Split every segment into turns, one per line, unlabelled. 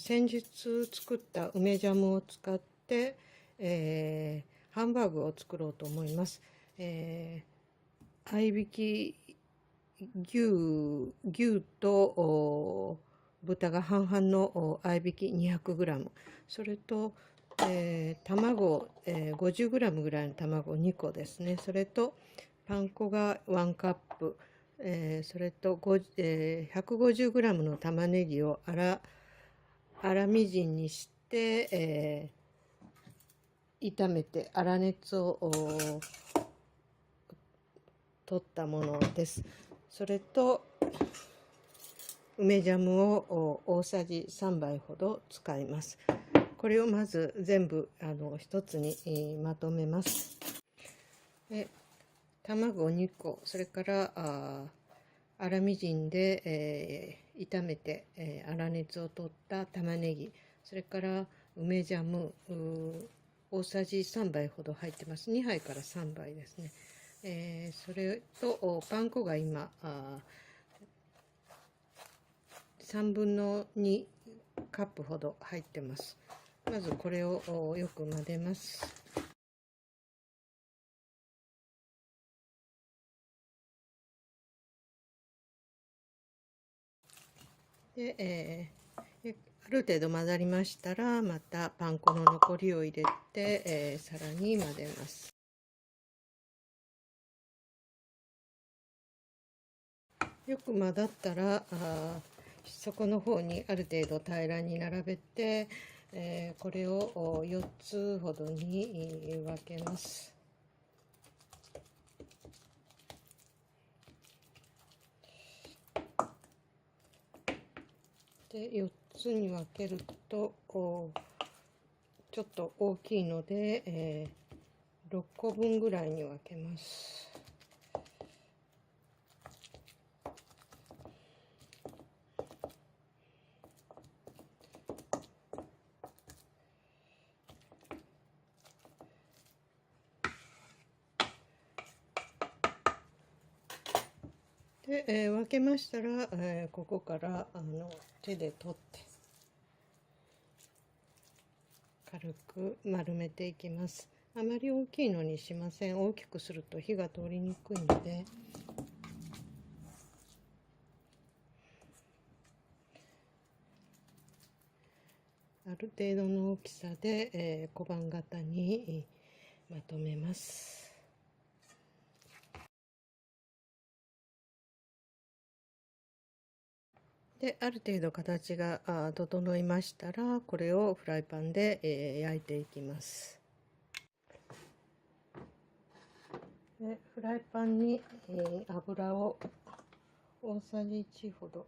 先日作った梅ジャムを使って、ハンバーグを作ろうと思います。合いびき牛と豚が半々の合いびき 200g、 それと、卵、50g ぐらいの卵2個ですね。それとパン粉が1カップ、それと150g の玉ねぎを粗みじんにして、炒めて粗熱を取ったものです。それと梅ジャムを大さじ3杯ほど使います。これをまず全部一つにまとめます。卵2個、それから粗みじんで、炒めて、粗熱を取った玉ねぎ、それから梅ジャム大さじ3杯ほど入ってます。2杯から3杯ですね。それとパン粉が今3分の2カップほど入ってます。まずこれをよく混ぜます。で、ある程度混ざりましたら、またパン粉の残りを入れて、さらに混ぜます。よく混ざったら底の方にある程度平らに並べて、これを4つほどに分けます。で4つに分けるとちょっと大きいので、6個分ぐらいに分けます。で、分けましたら、ここから手で取って軽く丸めていきます。あまり大きいのにしません。大きくすると火が通りにくいので。ある程度の大きさで、小判型にまとめます。である程度形が整いましたら、これをフライパンで、焼いていきます。でフライパンに、油を大さじ1ほど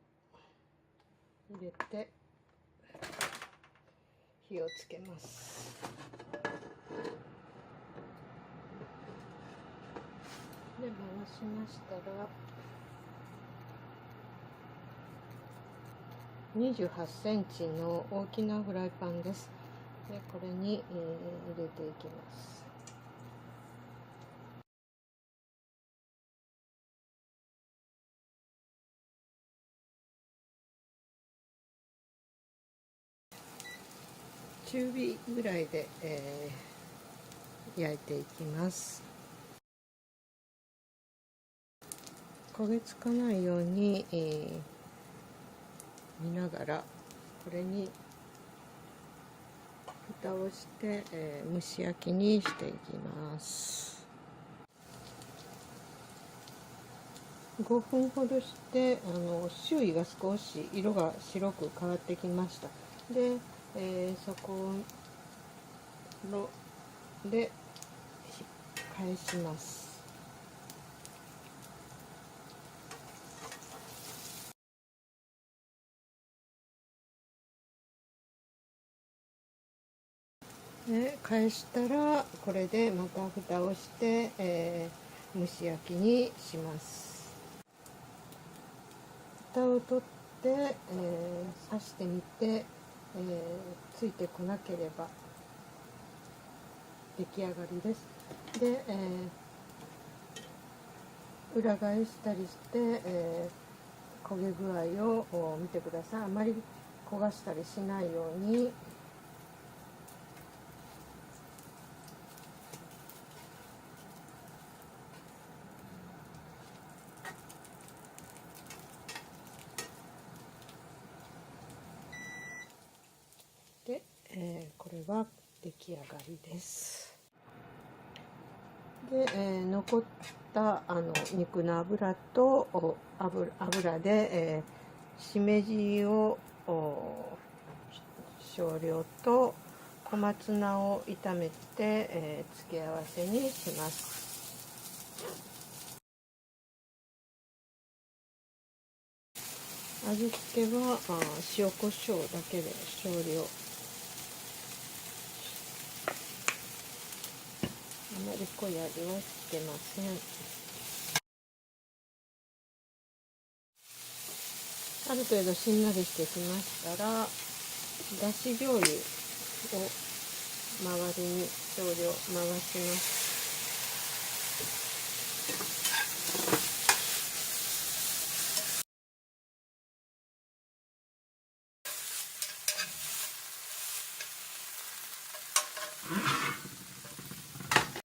入れて火をつけます。で回しましたら28センチの大きなフライパンです。でこれに、入れていきます。中火ぐらいで、焼いていきます。焦げつかないように、見ながらこれに蓋をして、蒸し焼きにしていきます。5分ほどして周囲が少し色が白く変わってきました。で、そこで返します。で返したらこれでまた蓋をして、蒸し焼きにします。蓋を取って、刺してみて、ついてこなければ出来上がりです。で、裏返したりして、焦げ具合を見てください。あまり焦がしたりしないようにで、これは出来上がりです。で、残った肉の油と油で、しめじを少量と小松菜を炒めて、付け合わせにします。味付けは塩コショウだけで少量。あまり濃い味はつけません。ある程度しんなりしてきましたら、だし醤油を周りに少量回します。